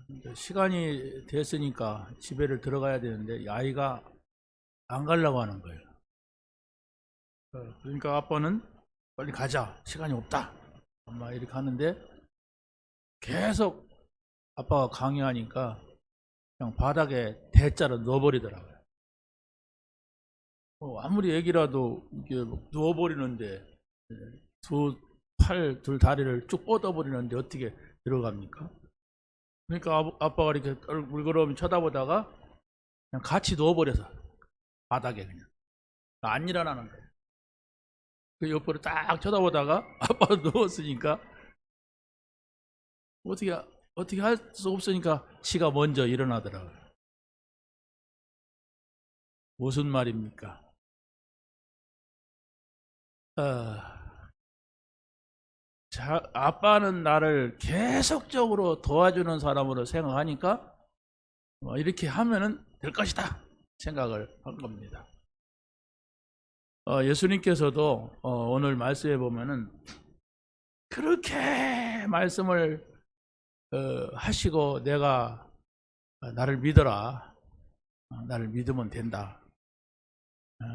이제 시간이 됐으니까 집에를 들어가야 되는데 아이가 안 가려고 하는 거예요. 그러니까 아빠는 빨리 가자, 시간이 없다, 엄마 이렇게 하는데 계속 아빠가 강요하니까 그냥 바닥에 대자로 누워버리더라고요. 아무리 애기라도 이게 누워버리는데 두 팔, 둘 다리를 쭉 뻗어버리는데 어떻게 들어갑니까? 그러니까 아빠가 이렇게 물그러미 쳐다보다가 그냥 같이 누워버려서 바닥에 그냥 안 일어나는 거예요. 그 옆으로 딱 쳐다보다가 아빠가 누웠으니까 어떻게 할 수 없으니까 지가 먼저 일어나더라고요. 무슨 말입니까? 아빠는 나를 계속적으로 도와주는 사람으로 생각하니까 이렇게 하면은 될 것이다 생각을 한 겁니다. 예수님께서도 오늘 말씀에 보면은 그렇게 말씀을 하시고 내가 나를 믿어라, 나를 믿으면 된다,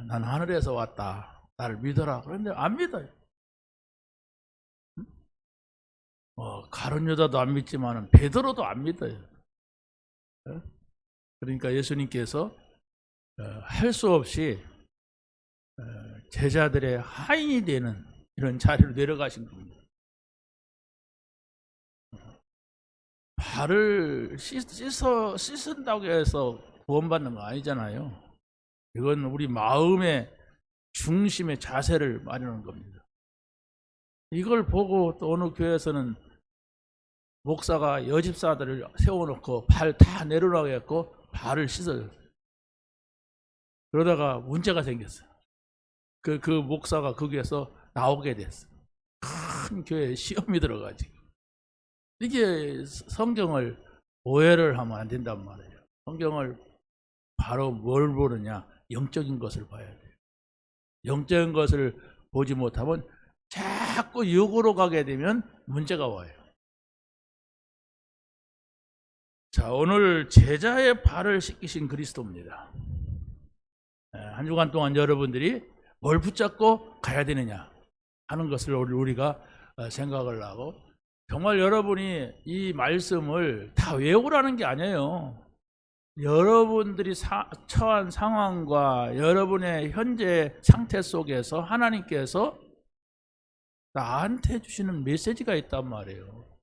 난 하늘에서 왔다, 나를 믿어라. 그런데 안 믿어요. 가룟 유다도 안 믿지만 베드로도 안 믿어요. 그러니까 예수님께서 할 수 없이 제자들의 하인이 되는 이런 자리로 내려가신 겁니다. 발을 씻은다고 해서 구원받는 거 아니잖아요. 이건 우리 마음의 중심의 자세를 말하는 겁니다. 이걸 보고 또 어느 교회에서는 목사가 여집사들을 세워놓고 발 다 내려놓게 했고 발을 씻어요. 그러다가 문제가 생겼어요. 그 목사가 거기에서 나오게 됐어요. 큰 교회에 시험이 들어가지고. 이게 성경을 오해를 하면 안 된단 말이에요. 성경을 바로 뭘 보느냐? 영적인 것을 봐야 돼요. 영적인 것을 보지 못하면 자꾸 육으로 가게 되면 문제가 와요. 자, 오늘 제자의 발을 씻기신 그리스도입니다. 한 주간 동안 여러분들이 뭘 붙잡고 가야 되느냐 하는 것을 우리가 생각을 하고, 정말 여러분이 이 말씀을 다 외우라는 게 아니에요. 여러분들이 처한 상황과 여러분의 현재 상태 속에서 하나님께서 나한테 주시는 메시지가 있단 말이에요.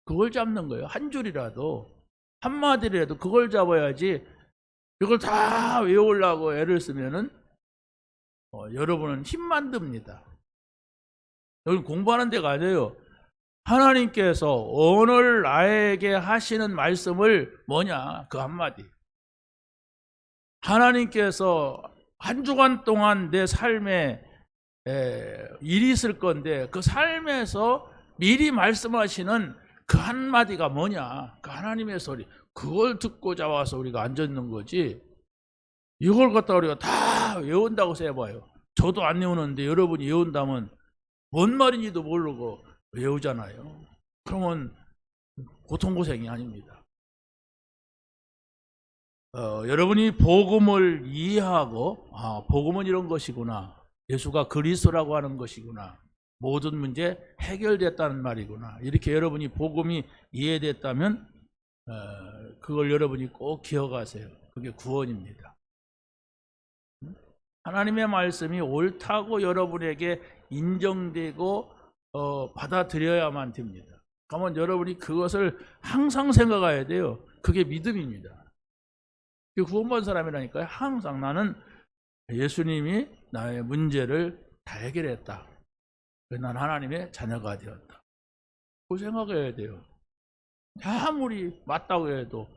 그걸 잡는 거예요. 한 줄이라도, 한마디라도 그걸 잡아야지. 이걸 다 외우려고 애를 쓰면은 여러분은 힘만 듭니다. 여기 공부하는 데가 아니에요. 하나님께서 오늘 나에게 하시는 말씀을 뭐냐? 그 한마디. 하나님께서 한 주간 동안 내 삶에 일이 있을 건데 그 삶에서 미리 말씀하시는 그 한마디가 뭐냐? 그 하나님의 소리. 그걸 듣고자 와서 우리가 앉아있는 거지. 이걸 갖다 우리가 다 외운다고 해봐요. 저도 안 외우는데 여러분이 외운다면 뭔 말인지도 모르고 외우잖아요. 그러면 고통고생이 아닙니다. 여러분이 복음을 이해하고 복음은 이런 것이구나, 예수가 그리스도라고 하는 것이구나, 모든 문제 해결됐다는 말이구나, 이렇게 여러분이 복음이 이해됐다면 그걸 여러분이 꼭 기억하세요. 그게 구원입니다. 하나님의 말씀이 옳다고 여러분에게 인정되고 받아들여야만 됩니다. 그러면 여러분이 그것을 항상 생각해야 돼요. 그게 믿음입니다. 구원받은 사람이라니까요. 항상 나는 예수님이 나의 문제를 다 해결했다, 난 하나님의 자녀가 되었다, 그 생각해야 돼요. 아무리 맞다고 해도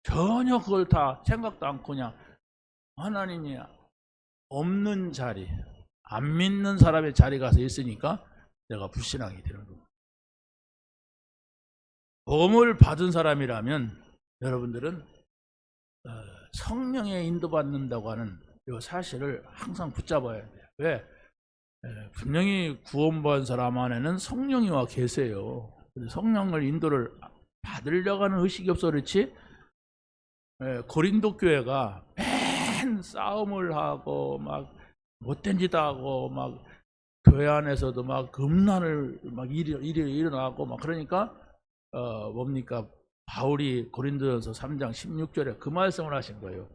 전혀 그걸 다 생각도 않고 그냥 하나님이 없는 자리, 안 믿는 사람의 자리 가서 있으니까 내가 불신앙이 되는 겁니다. 복음을 받은 사람이라면 여러분들은 성령에 인도받는다고 하는 이 사실을 항상 붙잡아야 돼요. 왜? 분명히 구원받은 사람 안에는 성령이 와 계세요. 성령을 인도를 받으려고 하는 의식이 없어 그렇지. 고린도 교회가 맨 싸움을 하고 막 못된 짓 하고 막 교회 안에서도 막 금난을 막 일어나고 막 그러니까 뭡니까? 바울이 고린도전서 3장 16절에 그 말씀을 하신 거예요.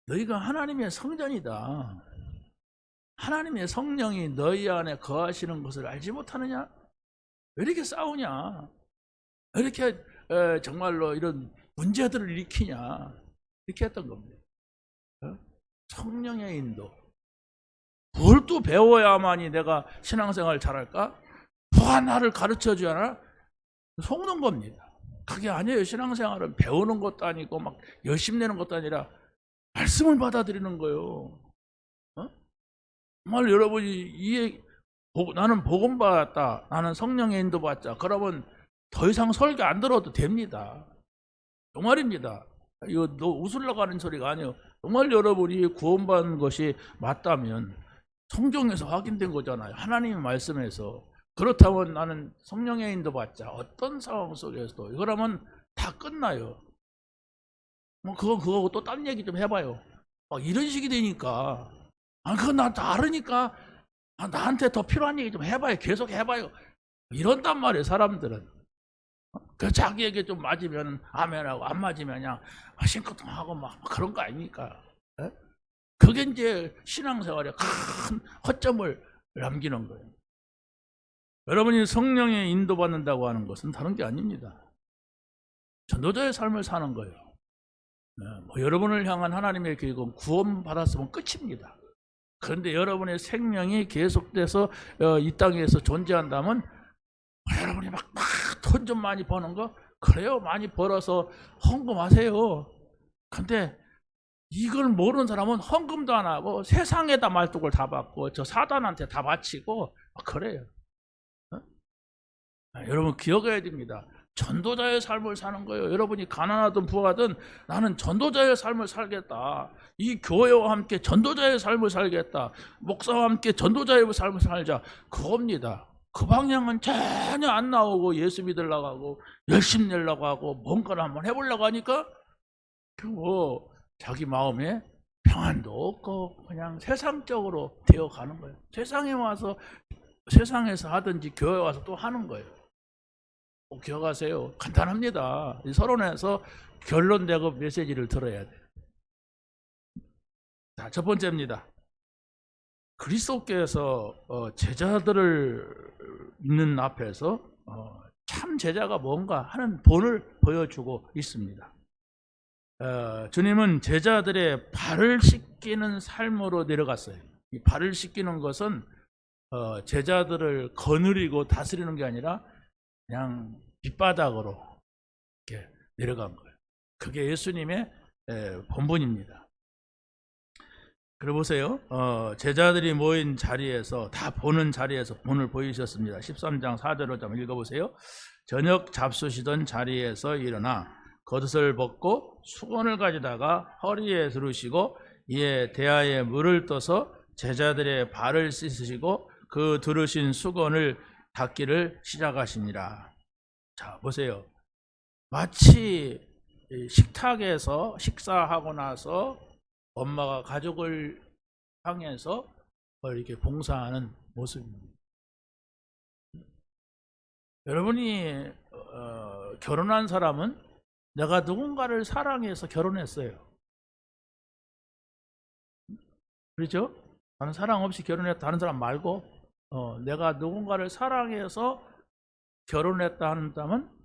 너희가 하나님의 성전이다. 하나님의 성령이 너희 안에 거하시는 것을 알지 못하느냐? 왜 이렇게 싸우냐? 왜 이렇게 정말로 이런 문제들을 일으키냐? 이렇게 했던 겁니다. 성령의 인도. 뭘 또 배워야만이 내가 신앙생활 잘할까? 누가 나를 가르쳐줘야 하나? 속는 겁니다. 그게 아니에요. 신앙생활은 배우는 것도 아니고 막 열심 내는 것도 아니라 말씀을 받아들이는 거예요. 정말 여러분이 나는 복음 받았다. 나는 성령의 인도 받자. 그러면 더 이상 설교 안 들어도 됩니다. 정말입니다. 이거 너 웃으려고 하는 소리가 아니에요. 정말 여러분이 구원받은 것이 맞다면 성경에서 확인된 거잖아요. 하나님의 말씀에서. 그렇다면 나는 성령의 인도 받자. 어떤 상황 속에서도. 그러면 다 끝나요. 뭐 그거 또 딴 얘기 좀 해봐요. 이런 식이 되니까. 그건 나 다르니까 나한테 더 필요한 얘기 좀 해봐요. 계속 해봐요. 이런단 말이에요, 사람들은. 그 자기에게 좀 맞으면 아멘하고 안 맞으면 그냥 싱크통하고 막 그런 거 아닙니까? 에? 그게 이제 신앙생활에 큰 허점을 남기는 거예요. 여러분이 성령에 인도받는다고 하는 것은 다른 게 아닙니다. 전도자의 삶을 사는 거예요. 여러분을 향한 하나님의 계획은 구원받았으면 끝입니다. 그런데 여러분의 생명이 계속돼서 이 땅에서 존재한다면 여러분이 막 돈 좀 많이 버는 거 그래요. 많이 벌어서 헌금하세요. 근데 이걸 모르는 사람은 헌금도 안 하고 세상에다 말뚝을 다 받고 저 사단한테 다 바치고 그래요. 여러분 기억해야 됩니다. 전도자의 삶을 사는 거예요. 여러분이 가난하든 부하든 나는 전도자의 삶을 살겠다. 이 교회와 함께 전도자의 삶을 살겠다. 목사와 함께 전도자의 삶을 살자. 그겁니다. 그 방향은 전혀 안 나오고 예수 믿으려고 하고 열심히 내려고 하고 뭔가를 한번 해보려고 하니까 자기 마음에 평안도 없고 그냥 세상적으로 되어가는 거예요. 세상에 와서 세상에서 하든지 교회 와서 또 하는 거예요. 꼭 기억하세요. 간단합니다. 서론에서 결론되고 메시지를 들어야 돼요. 자, 첫 번째입니다. 그리스도께서 제자들을 있는 앞에서 참 제자가 뭔가 하는 본을 보여주고 있습니다. 주님은 제자들의 발을 씻기는 삶으로 내려갔어요. 이 발을 씻기는 것은 제자들을 거느리고 다스리는 게 아니라 그냥 밑바닥으로 이렇게 내려간 거예요. 그게 예수님의 본분입니다. 그래 보세요. 제자들이 모인 자리에서 다 보는 자리에서 본을 보이셨습니다. 13장 4절을 좀 읽어보세요. 저녁 잡수시던 자리에서 일어나 겉옷을 벗고 수건을 가져다가 허리에 두르시고 이에 대야에 물을 떠서 제자들의 발을 씻으시고 그 두르신 수건을 닦기를 시작하시니라. 자, 보세요. 마치 식탁에서 식사하고 나서 엄마가 가족을 향해서 이렇게 봉사하는 모습입니다. 여러분이 결혼한 사람은 내가 누군가를 사랑해서 결혼했어요. 그렇죠? 나는 사랑 없이 결혼했다 다른 사람 말고 내가 누군가를 사랑해서 결혼했다 한다면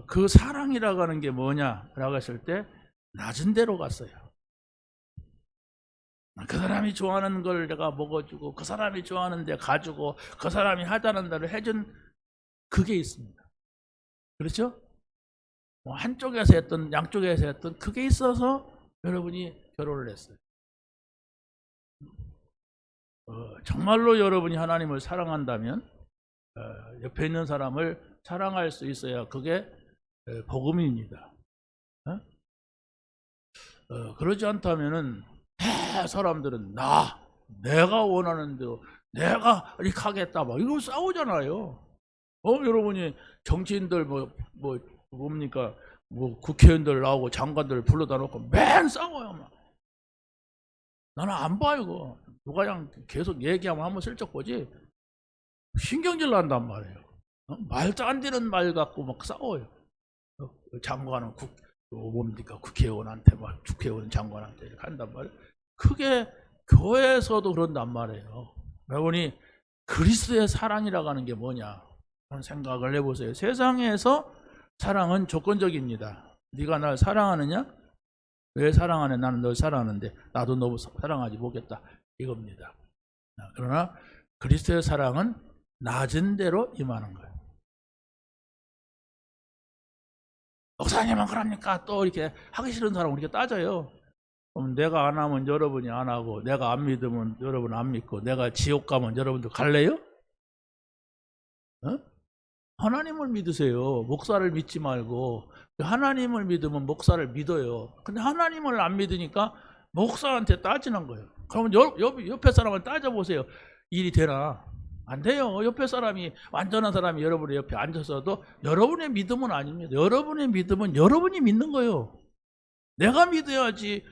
그 사랑이라고 하는 게 뭐냐라고 했을 때 낮은 데로 갔어요. 그 사람이 좋아하는 걸 내가 먹어주고 그 사람이 좋아하는 데 가주고 그 사람이 하자는 대로 해준 그게 있습니다. 그렇죠? 한쪽에서 했던 양쪽에서 했던 그게 있어서 여러분이 결혼을 했어요. 정말로 여러분이 하나님을 사랑한다면 옆에 있는 사람을 사랑할 수 있어야 그게 복음입니다. 그러지 않다면은 사람들은 내가 원하는 대로 내가 이렇게 하겠다 막 이거 싸우잖아요. 여러분이 정치인들 뭡니까? 국회의원들 나오고 장관들 불러다 놓고 맨 싸워요. 막. 나는 안 봐요, 이거. 누가 그냥 계속 얘기하면 한번 슬쩍 보지. 신경질 난단 말이에요. 말도 안 되는 말 갖고 막 싸워요. 장관은 뭡니까? 국회의원한테 막 국회의원 장관한테 이렇게 한단 말이에요. 크게 교회에서도 그런단 말이에요. 여러분이 그리스도의 사랑이라고 하는 게 뭐냐? 그런 생각을 해보세요. 세상에서 사랑은 조건적입니다. 네가 날 사랑하느냐? 왜 사랑하냐? 나는 널 사랑하는데 나도 너 사랑하지 못겠다. 이겁니다. 그러나 그리스도의 사랑은 낮은 대로 임하는 거예요. 목사님은 그럽니까? 또 이렇게 하기 싫은 사람은 이렇게 따져요. 그럼 내가 안 하면 여러분이 안 하고, 내가 안 믿으면 여러분 안 믿고, 내가 지옥 가면 여러분도 갈래요? 하나님을 믿으세요. 목사를 믿지 말고. 하나님을 믿으면 목사를 믿어요. 근데 하나님을 안 믿으니까 목사한테 따지는 거예요. 그러면 옆에 사람을 따져보세요. 일이 되나? 안 돼요. 옆에 사람이, 완전한 사람이 여러분의 옆에 앉아서도 여러분의 믿음은 아닙니다. 여러분의 믿음은 여러분이 믿는 거예요. 내가 믿어야지.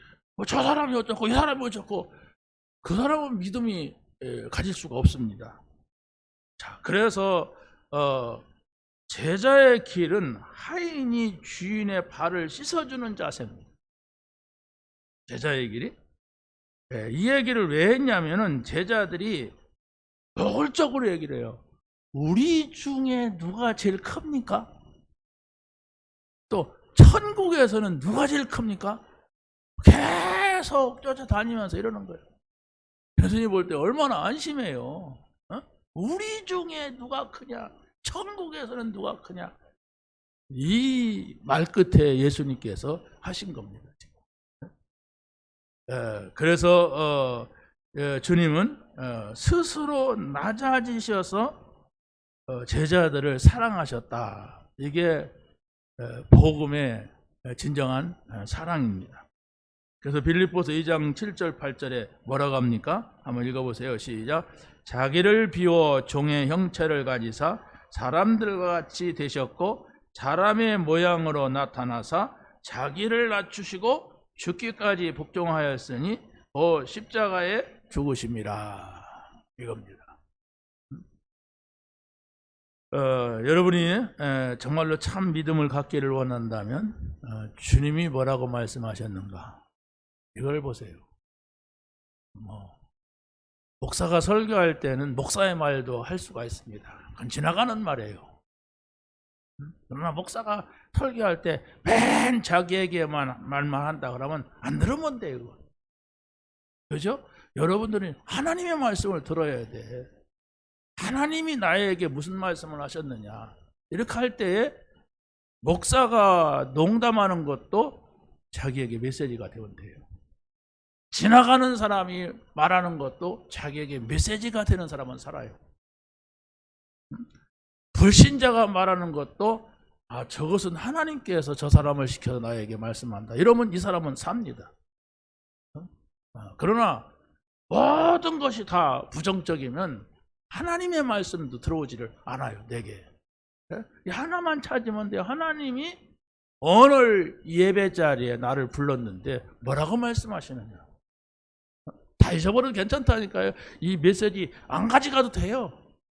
저 사람이 어쩌고 이 사람이 어쩌고. 그 사람은 믿음이 가질 수가 없습니다. 자, 그래서 제자의 길은 하인이 주인의 발을 씻어주는 자세입니다. 제자의 길이. 이 얘기를 왜 했냐면은 제자들이 노골적으로 얘기를 해요. 우리 중에 누가 제일 큽니까? 또 천국에서는 누가 제일 큽니까? 계속 쫓아다니면서 이러는 거예요. 예수님 볼 때 얼마나 안심해요. 우리 중에 누가 크냐? 천국에서는 누가 크냐? 이 말 끝에 예수님께서 하신 겁니다. 그래서 주님은 스스로 낮아지셔서 제자들을 사랑하셨다. 이게 복음의 진정한 사랑입니다. 그래서 빌립보서 2장 7절 8절에 뭐라고 합니까? 한번 읽어보세요. 시작. 자기를 비워 종의 형체를 가지사 사람들과 같이 되셨고 사람의 모양으로 나타나사 자기를 낮추시고 죽기까지 복종하였으니 십자가에 죽으심이라. 이겁니다. 여러분이 정말로 참 믿음을 갖기를 원한다면 주님이 뭐라고 말씀하셨는가? 이걸 보세요. 목사가 설교할 때는 목사의 말도 할 수가 있습니다. 그건 지나가는 말이에요. 그러나 목사가 설교할 때 맨 자기에게만 말만 한다 그러면 안 들으면 돼요. 그죠? 여러분들이 하나님의 말씀을 들어야 돼. 하나님이 나에게 무슨 말씀을 하셨느냐. 이렇게 할 때에 목사가 농담하는 것도 자기에게 메시지가 되면 돼요. 지나가는 사람이 말하는 것도 자기에게 메시지가 되는 사람은 살아요. 불신자가 말하는 것도 저것은 하나님께서 저 사람을 시켜서 나에게 말씀한다. 이러면 이 사람은 삽니다. 그러나 모든 것이 다 부정적이면 하나님의 말씀도 들어오지를 않아요. 내게. 하나만 찾으면 돼요. 하나님이 오늘 예배 자리에 나를 불렀는데 뭐라고 말씀하시느냐. 다 잊어버려도 괜찮다니까요. 이 메시지 안 가져가도 돼요.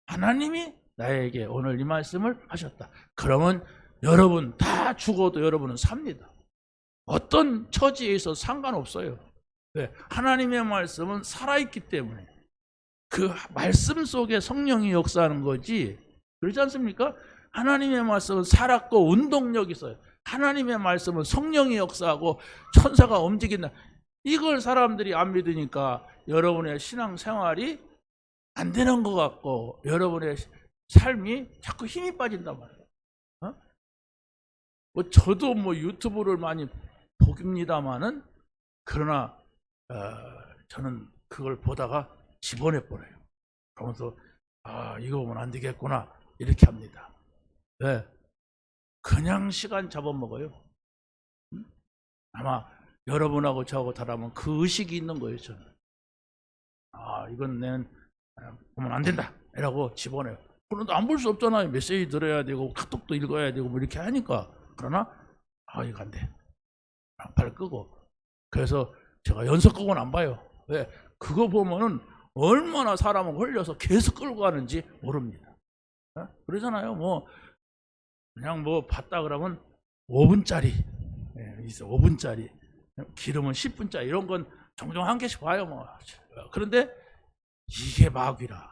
하나님이 나에게 오늘 이 말씀을 하셨다. 그러면 여러분 다 죽어도 여러분은 삽니다. 어떤 처지에 있어서 상관없어요. 왜? 하나님의 말씀은 살아있기 때문에. 그 말씀 속에 성령이 역사하는 거지. 그렇지 않습니까? 하나님의 말씀은 살았고 운동력이 있어요. 하나님의 말씀은 성령이 역사하고 천사가 움직인다. 이걸 사람들이 안 믿으니까 여러분의 신앙생활이 안 되는 것 같고 여러분의 삶이 자꾸 힘이 빠진단 말이에요. 저도 유튜브를 많이 봅니다만은 그러나 저는 그걸 보다가 집어내버려요. 그러면서 이거 보면 안 되겠구나 이렇게 합니다. 왜? 그냥 시간 잡아먹어요. 아마 여러분하고 저하고 다르면 그 의식이 있는 거예요. 저는 이건 보면 안 된다 이라고 집어내요. 그런데 안 볼 수 없잖아요. 메시지 들어야 되고 카톡도 읽어야 되고 뭐 이렇게 하니까. 그러나 이거 안 돼. 발을 끄고. 그래서 제가 연속극은 안 봐요. 왜? 그거 보면은 얼마나 사람을 홀려서 계속 끌고 가는지 모릅니다. 그러잖아요. 뭐 그냥 뭐 봤다 그러면 5분짜리 있어. 5분짜리 기름은 10분짜리 이런 건 종종 한 개씩 봐요. 뭐 그런데 이게 마귀라.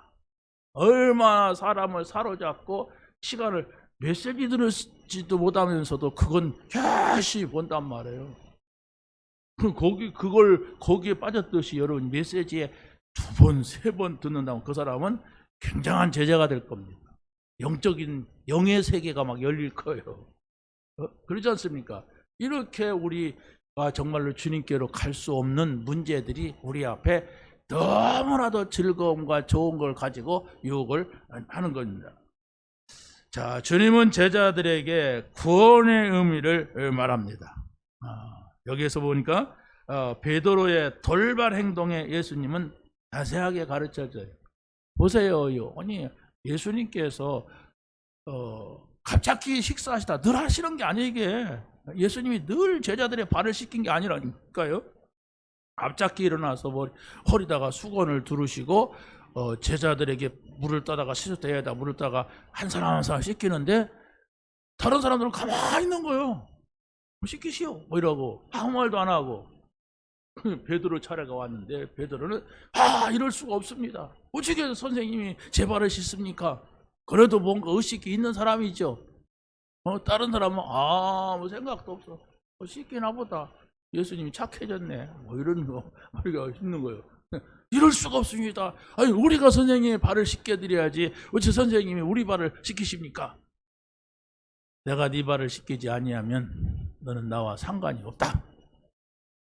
얼마나 사람을 사로잡고 시간을 메시지 들을지도 못하면서도 그건 열심히 본단 말이에요. 거기에 빠졌듯이 여러분 메시지에 2번, 3번 듣는다면 그 사람은 굉장한 제자가 될 겁니다. 영적인 영의 세계가 막 열릴 거예요. 그렇지 않습니까? 이렇게 우리가 정말로 주님께로 갈 수 없는 문제들이 우리 앞에 너무나도 즐거움과 좋은 걸 가지고 유혹을 하는 겁니다. 자, 주님은 제자들에게 구원의 의미를 말합니다. 여기에서 보니까 베드로의 돌발 행동에 예수님은 자세하게 가르쳐줘요. 보세요. 아니 예수님께서 갑자기 식사하시다 늘 하시는 게 아니에요. 이게 예수님이 늘 제자들의 발을 씻긴 게 아니라니까요. 갑자기 일어나서 허리다가 수건을 두르시고 제자들에게 물을 따다가 시소대에다 물을 따다가 한 사람 한 사람 씻기는데 다른 사람들은 가만히 있는 거예요. 씻기시오 뭐 이러고 아무 말도 안 하고. 베드로 차례가 왔는데 베드로는 이럴 수가 없습니다. 어떻게 선생님이 제 발을 씻습니까? 그래도 뭔가 의식이 있는 사람이죠. 다른 사람은 뭐 생각도 없어. 씻기나 보다. 예수님이 착해졌네. 뭐 이런 거 우리가 있는 거예요. 이럴 수가 없습니다. 아니 우리가 선생님의 발을 씻겨드려야지. 어째 선생님이 우리 발을 씻기십니까? 내가 네 발을 씻기지 아니하면 너는 나와 상관이 없다.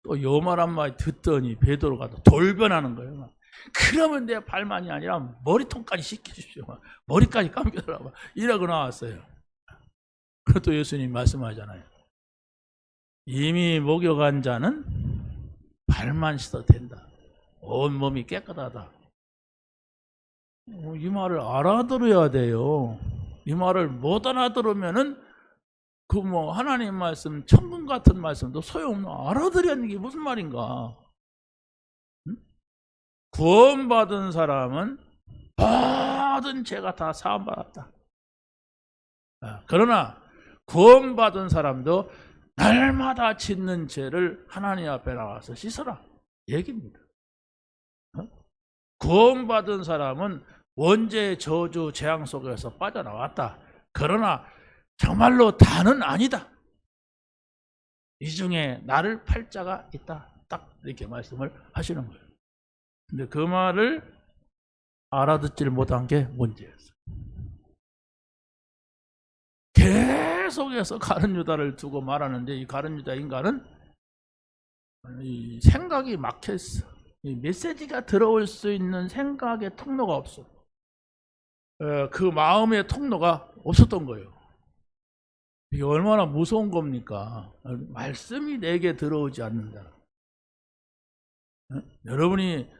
또 요 말 한마디 듣더니 베드로가 돌변하는 거예요. 그러면 내 발만이 아니라 머리통까지 씻겨주십시오. 머리까지 감겨달라고 이러고 나왔어요. 그것도 예수님 말씀하잖아요. 이미 목욕한 자는 발만 씻어도 된다. 온 몸이 깨끗하다. 이 말을 알아들어야 돼요. 이 말을 못 알아들으면은 하나님 말씀, 천국 같은 말씀도 소용없는 알아들으는 게 무슨 말인가? 구원받은 사람은 모든 죄가 다 사함받았다. 그러나 구원받은 사람도 날마다 짓는 죄를 하나님 앞에 나와서 씻어라 얘기입니다. 구원받은 사람은 원죄의 저주 재앙 속에서 빠져나왔다. 그러나 정말로 다는 아니다. 이 중에 나를 팔 자가 있다. 딱 이렇게 말씀을 하시는 거예요. 근데 그 말을 알아듣지를 못한 게 문제였어요. 계속해서 가룟 유다를 두고 말하는데 이 가룟 유다 인간은 이 생각이 막혀있어. 이 메시지가 들어올 수 있는 생각의 통로가 없어. 그 마음의 통로가 없었던 거예요. 이게 얼마나 무서운 겁니까? 말씀이 내게 들어오지 않는다. 여러분이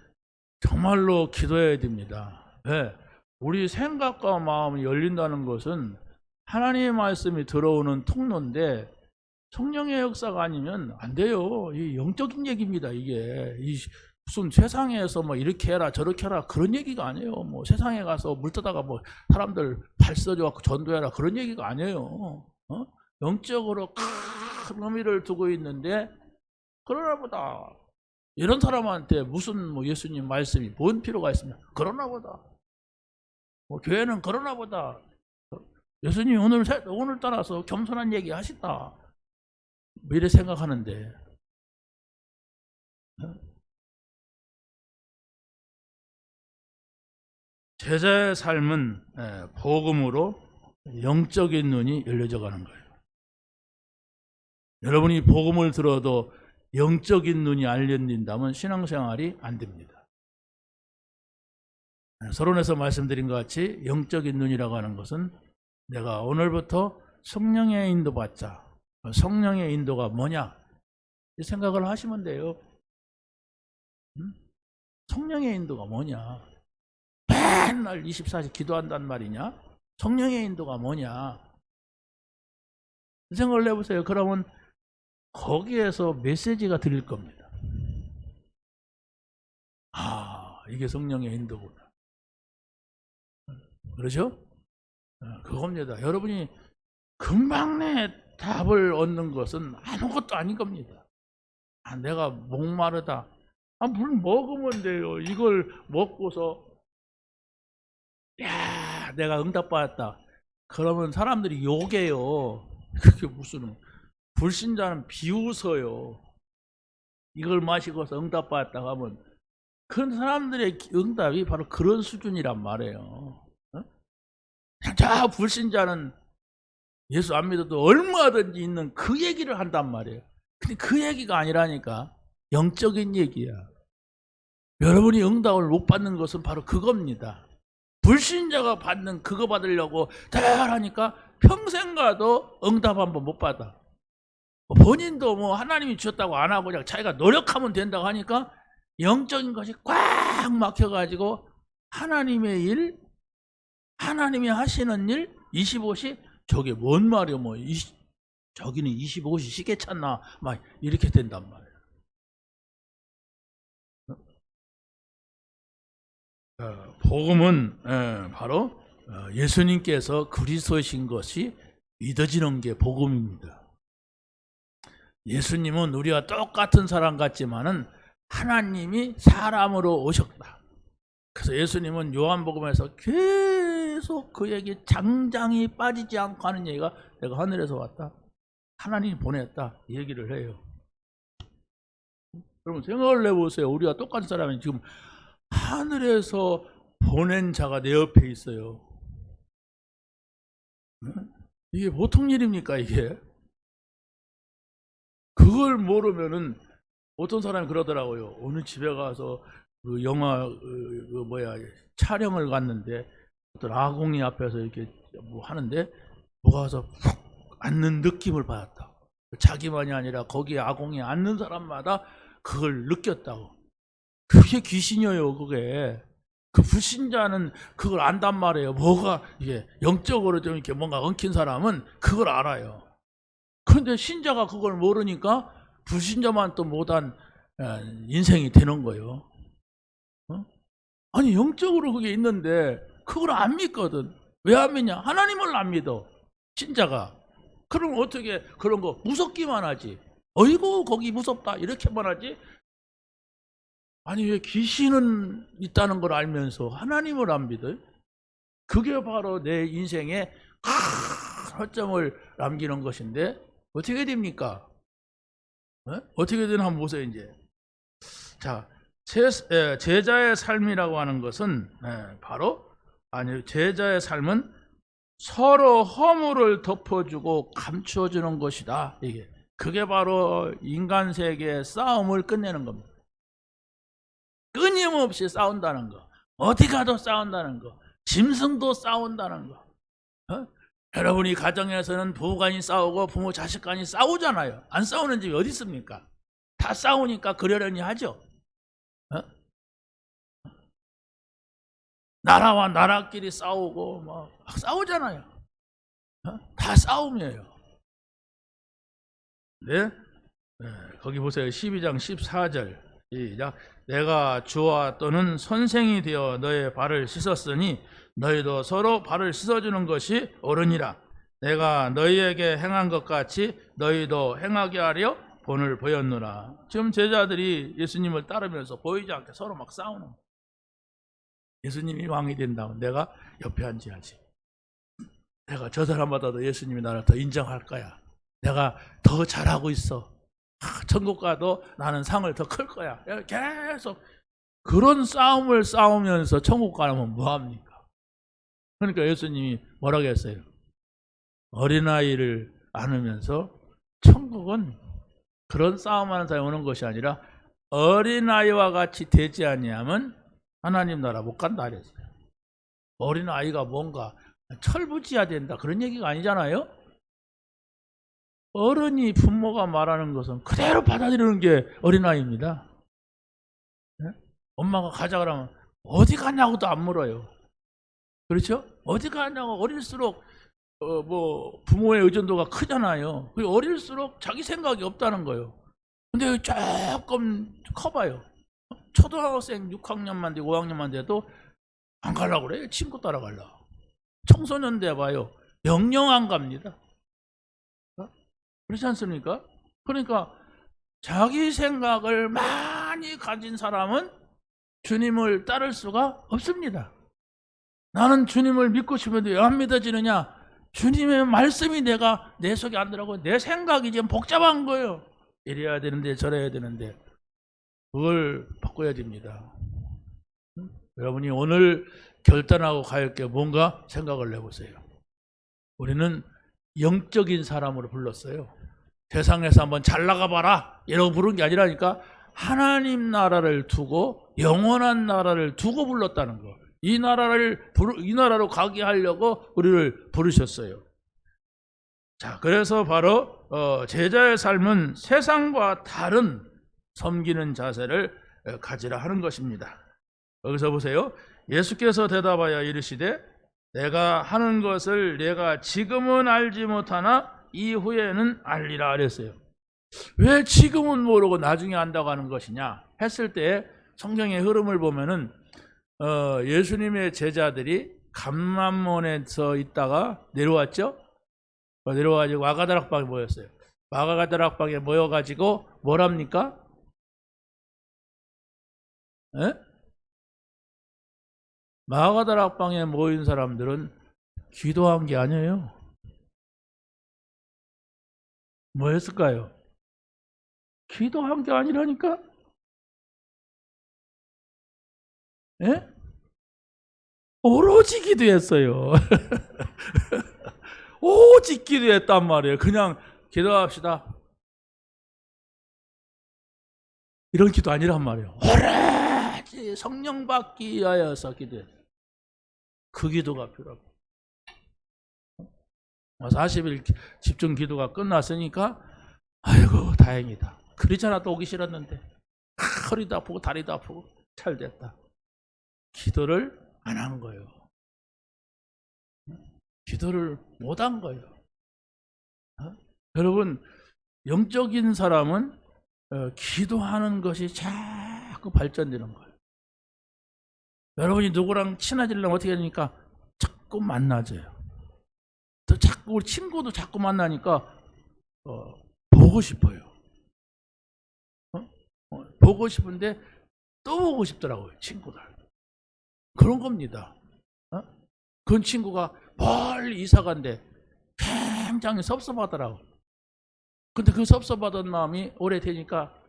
정말로 기도해야 됩니다. 우리 생각과 마음이 열린다는 것은 하나님의 말씀이 들어오는 통로인데 성령의 역사가 아니면 안 돼요. 이 영적인 얘기입니다. 이게 무슨 세상에서 뭐 이렇게 해라 저렇게 해라 그런 얘기가 아니에요. 뭐 세상에 가서 물 떠다가 뭐 사람들 발 써줘갖고 전도해라 그런 얘기가 아니에요. 영적으로 큰 의미를 두고 있는데 그러나 보다 이런 사람한테 무슨 뭐 예수님 말씀이 뭔 필요가 있습니까? 그러나 보다 교회는 그러나 보다 예수님이 오늘 따라서 겸손한 얘기 하시다 이래 생각하는데 제자의 삶은 복음으로 영적인 눈이 열려져 가는 거예요. 여러분이 복음을 들어도 영적인 눈이 안 열린다면 신앙생활이 안 됩니다. 서론에서 말씀드린 것 같이 영적인 눈이라고 하는 것은 내가 오늘부터 성령의 인도 받자. 성령의 인도가 뭐냐? 이 생각을 하시면 돼요. 성령의 인도가 뭐냐? 맨날 24시 기도한단 말이냐? 성령의 인도가 뭐냐? 생각을 해보세요. 그러면 거기에서 메시지가 들릴 겁니다. 아, 이게 성령의 인도구나. 그렇죠? 그겁니다. 여러분이 금방 내 답을 얻는 것은 아무것도 아닌 겁니다. 아, 내가 목마르다. 아, 물 먹으면 돼요. 이걸 먹고서 야, 내가 응답받았다. 그러면 사람들이 욕해요. 그게 무슨 불신자는 비웃어요. 이걸 마시고서 응답받았다고 하면 그런 사람들의 응답이 바로 그런 수준이란 말이에요. 자, 불신자는 예수 안 믿어도 얼마든지 있는 그 얘기를 한단 말이에요. 근데 그 얘기가 아니라니까. 영적인 얘기야. 여러분이 응답을 못 받는 것은 바로 그겁니다. 불신자가 받는 그거 받으려고 대하니까 평생 가도 응답 한번 못 받아. 본인도 뭐 하나님이 주셨다고 안 하고 그냥 자기가 노력하면 된다고 하니까 영적인 것이 꽉 막혀가지고 하나님의 일, 하나님이 하시는 일, 25시 저게 뭔 말이야 뭐 저기는 25시 시계 찼나 막 이렇게 된단 말이야. 복음은 바로 예수님께서 그리스도이신 것이 믿어지는 게 복음입니다. 예수님은 우리와 똑같은 사람 같지만은 하나님이 사람으로 오셨다. 그래서 예수님은 요한복음에서 계속 그 얘기 장장히 빠지지 않고 하는 얘기가 내가 하늘에서 왔다. 하나님이 보냈다. 이 얘기를 해요. 여러분 생각을 해보세요. 우리와 똑같은 사람이 지금 하늘에서 보낸 자가 내 옆에 있어요. 이게 보통 일입니까 이게? 그걸 모르면은 어떤 사람이 그러더라고요. 어느 집에 가서 그 영화 촬영을 갔는데 어떤 아공이 앞에서 이렇게 뭐 하는데 뭐가 와서 푹 앉는 느낌을 받았다. 자기만이 아니라 거기에 아공이 앉는 사람마다 그걸 느꼈다고. 그게 귀신이에요. 그게. 그 불신자는 그걸 안단 말이에요. 뭐가 이게 영적으로 좀 이렇게 뭔가 엉킨 사람은 그걸 알아요. 그런데 신자가 그걸 모르니까 불신자만 또 못한 인생이 되는 거예요. 아니 영적으로 그게 있는데 그걸 안 믿거든. 왜 안 믿냐? 하나님을 안 믿어. 신자가. 그럼 어떻게 그런 거 무섭기만 하지. 어이구 거기 무섭다 이렇게만 하지. 아니 왜 귀신은 있다는 걸 알면서 하나님을 안 믿어요? 그게 바로 내 인생에 큰 허점을 남기는 것인데 어떻게 됩니까? 어떻게 되나 한번 보세요. 이제 자 제자의 삶이라고 하는 것은 바로 제자의 삶은 서로 허물을 덮어주고 감추어주는 것이다. 이게 그게 바로 인간 세계의 싸움을 끝내는 겁니다. 끊임없이 싸운다는 거, 어디 가도 싸운다는 거, 짐승도 싸운다는 거. 여러분이 가정에서는 부부간이 싸우고 부모 자식 간이 싸우잖아요. 안 싸우는 집이 어디 있습니까? 다 싸우니까 그러려니 하죠. 나라와 나라끼리 싸우고 막 싸우잖아요. 다 싸움이에요. 네? 거기 보세요. 12장 14절 시작. 내가 주와 또는 선생이 되어 너의 발을 씻었으니 너희도 서로 발을 씻어주는 것이 옳으니라. 내가 너희에게 행한 것 같이 너희도 행하게 하려 본을 보였노라. 지금 제자들이 예수님을 따르면서 보이지 않게 서로 막 싸우는 거예요. 예수님이 왕이 된다면 내가 옆에 앉아야지. 내가 저 사람보다도 예수님이 나를 더 인정할 거야. 내가 더 잘하고 있어. 천국 가도 나는 상을 더 클 거야. 계속 그런 싸움을 싸우면서 천국 가면 뭐합니까? 그러니까 예수님이 뭐라고 했어요? 어린아이를 안으면서 천국은 그런 싸움하는 사람이 오는 것이 아니라 어린아이와 같이 되지 아니하면 하나님 나라 못 간다 그랬어요. 어린아이가 뭔가 철부지해야 된다 그런 얘기가 아니잖아요. 어른이 부모가 말하는 것은 그대로 받아들이는 게 어린아이입니다. 네? 엄마가 가자 그러면 어디 가냐고도 안 물어요. 그렇죠? 어디 가냐고. 어릴수록 뭐 부모의 의존도가 크잖아요. 어릴수록 자기 생각이 없다는 거예요. 근데 조금 커봐요. 초등학생 6학년만 되고 5학년만 돼도 안 가려고 그래요. 친구 따라가려고. 청소년 돼 봐요. 영영 안 갑니다. 그렇지 않습니까? 그러니까 자기 생각을 많이 가진 사람은 주님을 따를 수가 없습니다. 나는 주님을 믿고 싶은데 왜 안 믿어지느냐? 주님의 말씀이 내 속에 안 들어가고 내 생각이 지금 복잡한 거예요. 이래야 되는데 저래야 되는데 그걸 바꿔야 됩니다. 여러분이 오늘 결단하고 가야 게 뭔가 생각을 해보세요. 우리는 영적인 사람으로 불렀어요. 세상에서 한번 잘 나가봐라 이러고 부른 게 아니라니까 하나님 나라를 두고 영원한 나라를 두고 불렀다는 거. 이 나라로 가게 하려고 우리를 부르셨어요. 자, 그래서 바로 제자의 삶은 세상과 다른 섬기는 자세를 가지라 하는 것입니다. 여기서 보세요. 예수께서 대답하여 이르시되 내가 하는 것을 내가 지금은 알지 못하나 이후에는 알리라 그랬어요. 왜 지금은 모르고 나중에 안다고 하는 것이냐 했을 때 성경의 흐름을 보면은 예수님의 제자들이 감람원에서 있다가 내려왔죠. 내려와가지고 마가다락방에 모였어요. 마가다락방에 모여가지고 뭐랍니까? 에? 마가다락방에 모인 사람들은 기도한 게 아니에요. 뭐 했을까요? 기도한 게 아니라니까? 예? 오로지 기도했어요. 오직 기도했단 말이에요. 그냥 기도합시다. 이런 기도 아니란 말이에요. 오로지 성령 받기 위하여서 기도했어요. 그 기도가 필요하고 40일 집중 기도가 끝났으니까 아이고 다행이다. 그러잖아. 또 오기 싫었는데 허리도 아프고 다리도 아프고 잘 됐다. 기도를 안 한 거예요. 기도를 못 한 거예요. 여러분 영적인 사람은 기도하는 것이 자꾸 발전되는 거예요. 여러분이 누구랑 친해지려면 어떻게 되니까 자꾸 만나져요. 또 자꾸 우리 친구도 자꾸 만나니까 보고 싶어요. 보고 싶은데 또 보고 싶더라고요. 친구들. 그런 겁니다. 그런 친구가 멀리 이사간데 굉장히 섭섭하더라고. 근데 그 섭섭하던 마음이 오래되니까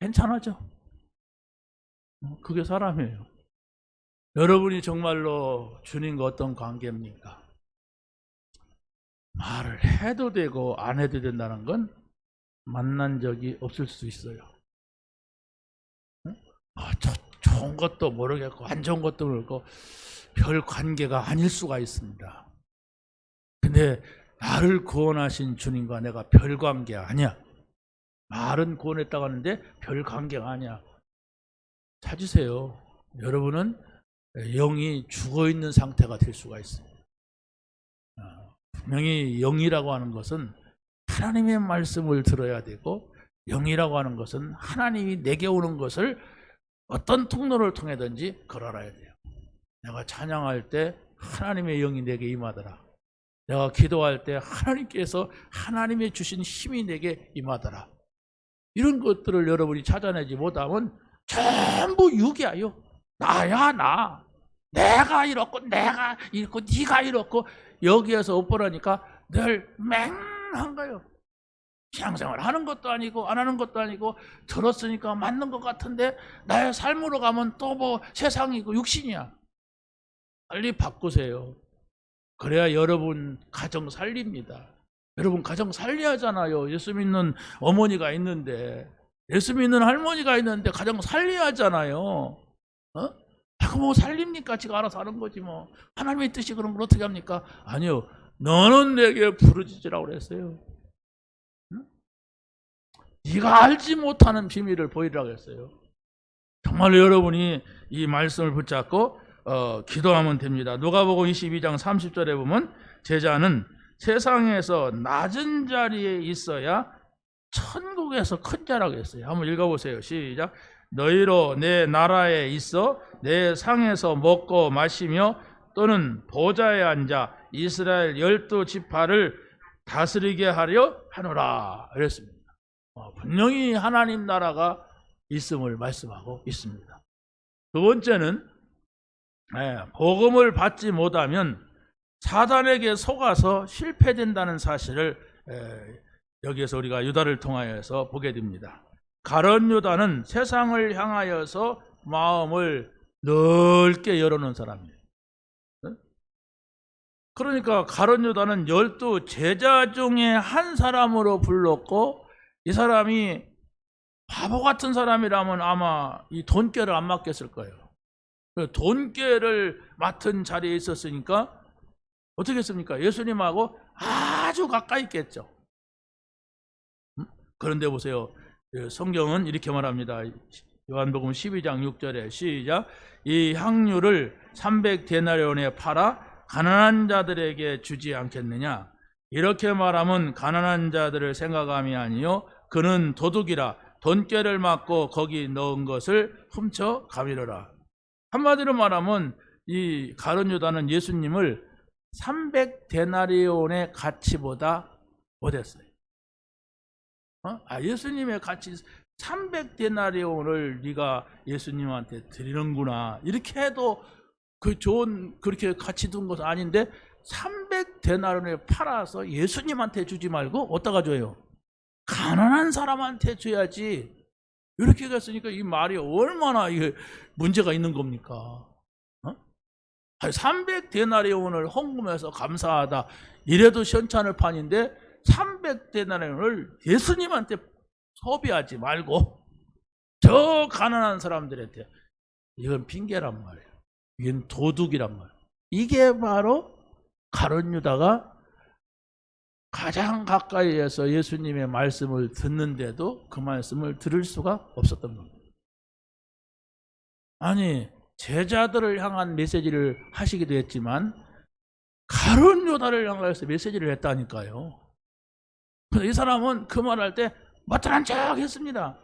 괜찮아져. 그게 사람이에요. 여러분이 정말로 주님과 어떤 관계입니까? 말을 해도 되고 안 해도 된다는 건 만난 적이 없을 수 있어요. 좋은 것도 모르겠고 안 좋은 것도 모르고 별 관계가 아닐 수가 있습니다. 근데 나를 구원하신 주님과 내가 별 관계 아니야. 말은 구원했다고 하는데 별 관계가 아니야. 찾으세요. 여러분은 영이 죽어있는 상태가 될 수가 있습니다. 분명히 영이라고 하는 것은 하나님의 말씀을 들어야 되고 영이라고 하는 것은 하나님이 내게 오는 것을 어떤 통로를 통해든지 걸어놔야 돼요. 내가 찬양할 때 하나님의 영이 내게 임하더라. 내가 기도할 때 하나님께서 하나님의 주신 힘이 내게 임하더라. 이런 것들을 여러분이 찾아내지 못하면 전부 육이야요. 나야 나. 내가 이렇고 내가 이렇고 네가 이렇고 여기에서 엇보라니까 늘 맹한 거예요. 신앙생활 하는 것도 아니고 안 하는 것도 아니고 들었으니까 맞는 것 같은데 나의 삶으로 가면 또 뭐 세상이고 육신이야. 빨리 바꾸세요. 그래야 여러분 가정 살립니다. 여러분 가정 살려야 하잖아요. 예수 믿는 어머니가 있는데 예수 믿는 할머니가 있는데 가정 살려야 하잖아요. 그럼 뭐 살립니까? 지가 알아서 하는 거지 뭐. 하나님의 뜻이 그런 걸 어떻게 합니까? 아니요. 너는 내게 부르짖으라고 그랬어요. 네가 알지 못하는 비밀을 보이라고 했어요. 정말로 여러분이 이 말씀을 붙잡고 기도하면 됩니다. 누가복음 22장 30절에 보면 제자는 세상에서 낮은 자리에 있어야 천국에서 큰 자라고 했어요. 한번 읽어보세요. 시작. 너희로 내 나라에 있어 내 상에서 먹고 마시며 또는 보좌에 앉아 이스라엘 12지파를 다스리게 하려 하노라 그랬습니다. 분명히 하나님 나라가 있음을 말씀하고 있습니다. 두 번째는 복음을 받지 못하면 사단에게 속아서 실패된다는 사실을 여기에서 우리가 유다를 통하여서 보게 됩니다. 가룟 유다는 세상을 향하여서 마음을 넓게 열어놓은 사람이에요. 그러니까 가룟 유다는 12 제자 중에 한 사람으로 불렀고, 이 사람이 바보 같은 사람이라면 아마 이 돈깨를 안 맡겼을 거예요. 돈깨를 맡은 자리에 있었으니까 어떻게 했습니까? 예수님하고 아주 가까이 있겠죠. 그런데 보세요. 성경은 이렇게 말합니다. 요한복음 12장 6절에 시작. 이 향유를 300데나리온에 팔아 가난한 자들에게 주지 않겠느냐? 이렇게 말하면 가난한 자들을 생각함이 아니요 그는 도둑이라 돈깨를 맞고 거기 넣은 것을 훔쳐 가미르라. 한마디로 말하면 이 가룟 유다는 예수님을 300데나리온의 가치보다 못했어요. 예수님의 가치 300데나리온을 네가 예수님한테 드리는구나. 이렇게 해도 그 좋은 그렇게 가치 둔 것은 아닌데 300데나리온을 팔아서 예수님한테 주지 말고 어디다가 줘요? 가난한 사람한테 줘야지. 이렇게 했으니까 이 말이 얼마나 이게 문제가 있는 겁니까? 300데나리온을 헌금해서 감사하다. 이래도 시원찮을 판인데 300데나리온을 예수님한테 소비하지 말고 저 가난한 사람들한테, 이건 핑계란 말이에요. 이건 도둑이란 말이에요. 이게 바로 가룟 유다가 가장 가까이에서 예수님의 말씀을 듣는데도 그 말씀을 들을 수가 없었던 겁니다. 아니, 제자들을 향한 메시지를 하시기도 했지만 가룟 유다를 향해서 메시지를 했다니까요. 그래서 이 사람은 그 말할 때 못들한 척 했습니다.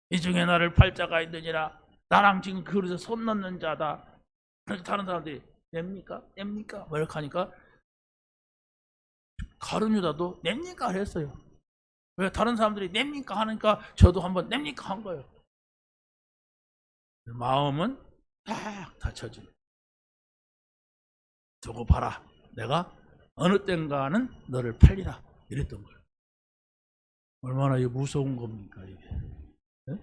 이 중에 나를 팔 자가 있느니라. 나랑 지금 그릇에 손 넣는 자다. 그렇게 다른 사람들이 냅니까? 냅니까? 뭐 이렇게 하니까 가룟 유다도 냅니까? 했어요. 왜? 다른 사람들이 냅니까? 하니까 저도 한번 냅니까? 한 거예요. 마음은 딱 닫혀진. 두고 봐라. 내가 어느 땐가는 너를 팔리라. 이랬던 거예요. 얼마나 무서운 겁니까 이게. 네?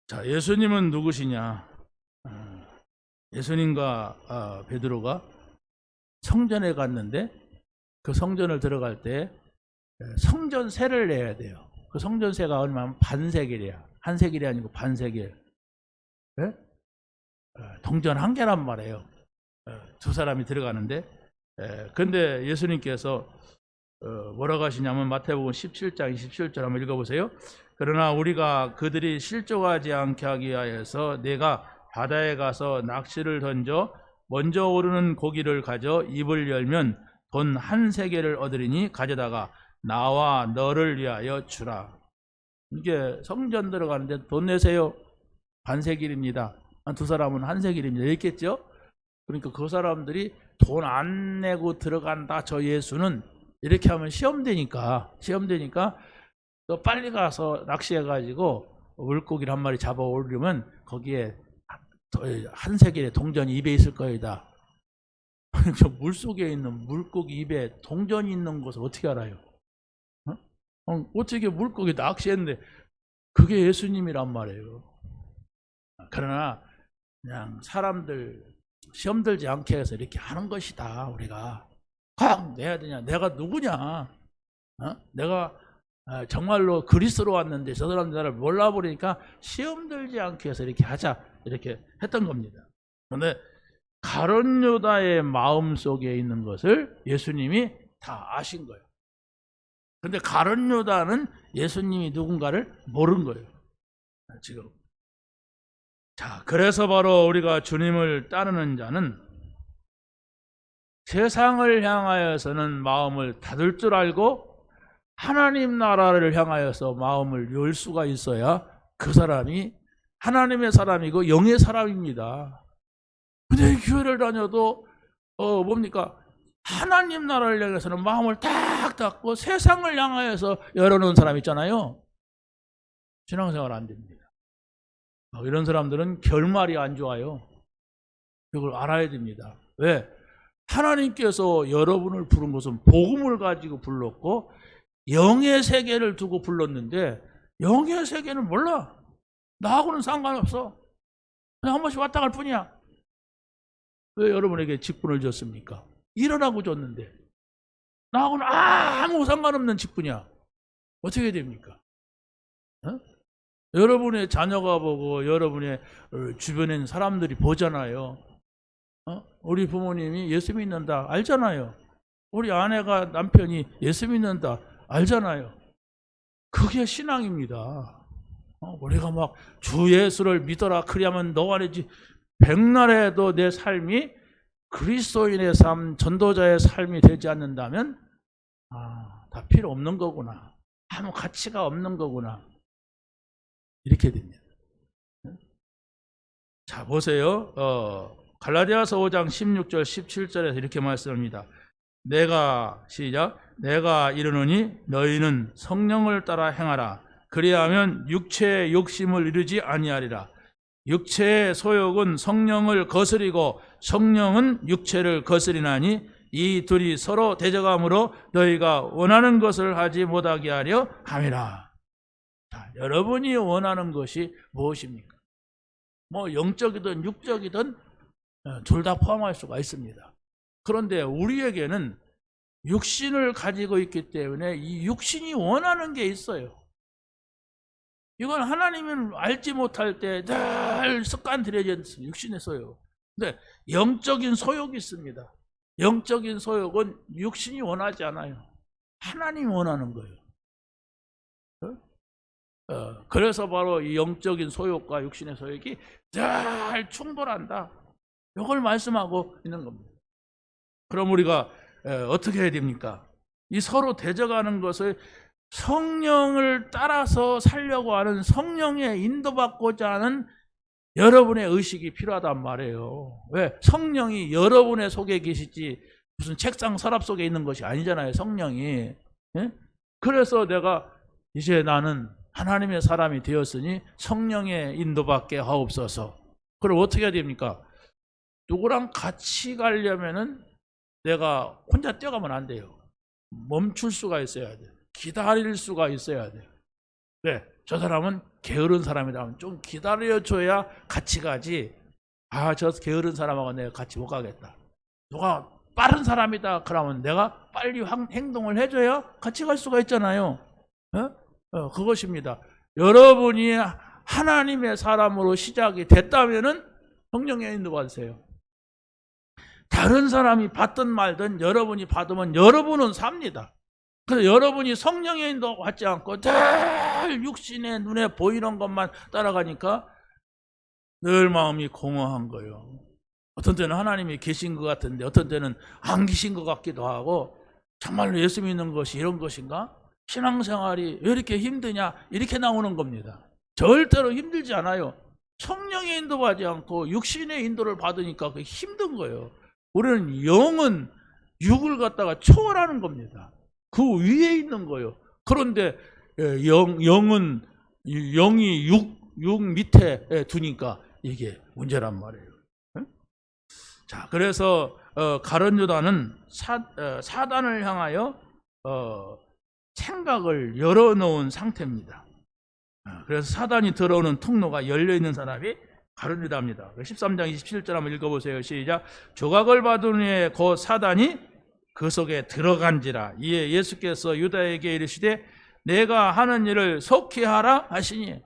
자, 예수님은 누구시냐? 예수님과 베드로가 성전에 갔는데 그 성전을 들어갈 때 성전세를 내야 돼요. 그 성전세가 얼마면 반세겔이야. 한 세겔이 아니고 반세겔. 네? 동전 한 개란 말이에요. 두 사람이 들어가는데. 근데 예수님께서 뭐라고 하시냐면 마태복음 17장 27절 한번 읽어보세요. 그러나 우리가 그들이 실족하지 않게 하기 위하여서 내가 바다에 가서 낚시를 던져 먼저 오르는 고기를 가져 입을 열면 돈 한 세겔을 얻으리니 가져다가 나와 너를 위하여 주라. 이게 성전 들어가는데 돈 내세요. 반세겔입니다. 두 사람은 한 세겔입니다. 이랬겠죠? 그러니까 그 사람들이 돈 안 내고 들어간다 저 예수는, 이렇게 하면 시험되니까 너 빨리 가서 낚시해가지고 물고기를 한 마리 잡아 오르면 거기에 한 세겔의 동전이 입에 있을 거이다. 저 물속에 있는 물고기 입에 동전이 있는 것을 어떻게 알아요? 어떻게 물고기 낚시했는데 그게 예수님이란 말이에요. 그러나 그냥 사람들 시험 들지 않게 해서 이렇게 하는 것이다. 우리가 꼭 내야 되냐? 내가 누구냐? 내가 정말로 그리스도로 왔는데 저 사람들 나를 몰라버리니까 시험 들지 않게 해서 이렇게 하자. 이렇게 했던 겁니다. 그런데 가룟 유다의 마음 속에 있는 것을 예수님이 다 아신 거예요. 근데 가룟 유다는 예수님이 누군가를 모른 거예요. 지금 자, 그래서 바로 우리가 주님을 따르는 자는 세상을 향하여서는 마음을 닫을 줄 알고 하나님 나라를 향하여서 마음을 열 수가 있어야 그 사람이 하나님의 사람이고 영의 사람입니다. 근데 교회를 다녀도 뭡니까? 하나님 나라를 향해서는 마음을 딱 닫고 세상을 향하여서 열어놓은 사람 있잖아요. 신앙생활 안 됩니다. 이런 사람들은 결말이 안 좋아요. 이걸 알아야 됩니다. 왜? 하나님께서 여러분을 부른 것은 복음을 가지고 불렀고 영의 세계를 두고 불렀는데 영의 세계는 몰라. 나하고는 상관없어. 그냥 한 번씩 왔다 갈 뿐이야. 왜 여러분에게 직분을 줬습니까? 일어나고 줬는데 나하고는 아무 상관없는 직분이야. 어떻게 됩니까? 여러분의 자녀가 보고 여러분의 주변에 있는 사람들이 보잖아요. 우리 부모님이 예수 믿는다 알잖아요. 우리 아내가 남편이 예수 믿는다 알잖아요. 그게 신앙입니다. 우리가 막 주 예수를 믿어라 그리하면 너 안에지 백날에도 내 삶이 그리스도인의 삶, 전도자의 삶이 되지 않는다면 다 필요 없는 거구나. 아무 가치가 없는 거구나. 이렇게 됩니다. 자, 보세요. 갈라디아서 5장 16절 17절에서 이렇게 말씀합니다. 시작. 내가 이르노니 너희는 성령을 따라 행하라. 그리하면 육체의 욕심을 이루지 아니하리라. 육체의 소욕은 성령을 거스리고 성령은 육체를 거스리나니 이 둘이 서로 대적함으로 너희가 원하는 것을 하지 못하게 하려 함이라. 자, 여러분이 원하는 것이 무엇입니까? 뭐 영적이든 육적이든 둘 다 포함할 수가 있습니다. 그런데 우리에게는 육신을 가지고 있기 때문에 이 육신이 원하는 게 있어요. 이건 하나님을 알지 못할 때 늘 습관 들여진 육신에서요. 근데 영적인 소욕이 있습니다. 영적인 소욕은 육신이 원하지 않아요. 하나님이 원하는 거예요. 그래서 바로 이 영적인 소욕과 육신의 소욕이 잘 충돌한다. 이걸 말씀하고 있는 겁니다. 그럼 우리가 어떻게 해야 됩니까? 이 서로 대적하는 것을 성령을 따라서 살려고 하는 성령의 인도받고자 하는 여러분의 의식이 필요하단 말이에요. 왜? 성령이 여러분의 속에 계시지 무슨 책상 서랍 속에 있는 것이 아니잖아요. 성령이. 그래서 내가 이제 나는 하나님의 사람이 되었으니 성령의 인도받게 하옵소서. 그럼 어떻게 해야 됩니까? 누구랑 같이 가려면은 내가 혼자 뛰어가면 안 돼요. 멈출 수가 있어야 돼요. 기다릴 수가 있어야 돼요. 왜? 저 사람은 게으른 사람이라면 좀 기다려줘야 같이 가지. 저 게으른 사람하고 내가 같이 못 가겠다. 누가 빠른 사람이다 그러면 내가 빨리 행동을 해줘야 같이 갈 수가 있잖아요. 그것입니다. 여러분이 하나님의 사람으로 시작이 됐다면은 성령의 인도 받으세요. 다른 사람이 받든 말든 여러분이 받으면 여러분은 삽니다. 그래서 여러분이 성령의 인도 받지 않고 늘 육신의 눈에 보이는 것만 따라가니까 늘 마음이 공허한 거예요. 어떤 때는 하나님이 계신 것 같은데 어떤 때는 안 계신 것 같기도 하고 정말로 예수 믿는 것이 이런 것인가? 신앙생활이 왜 이렇게 힘드냐? 이렇게 나오는 겁니다. 절대로 힘들지 않아요. 성령의 인도받지 않고 육신의 인도를 받으니까 그게 힘든 거예요. 우리는 영은 육을 갖다가 초월하는 겁니다. 그 위에 있는 거예요. 그런데 영은 영이 육 밑에 두니까 이게 문제란 말이에요. 자, 그래서 가룟 유다는 사단을 향하여 생각을 열어놓은 상태입니다. 그래서 사단이 들어오는 통로가 열려있는 사람이 가룟 유다입니다. 13장 27절 한번 읽어보세요. 시작. 조각을 받은 후에 곧 사단이 그 속에 들어간지라. 이에 예수께서 유다에게 이르시되 내가 하는 일을 속히 하라 하시니.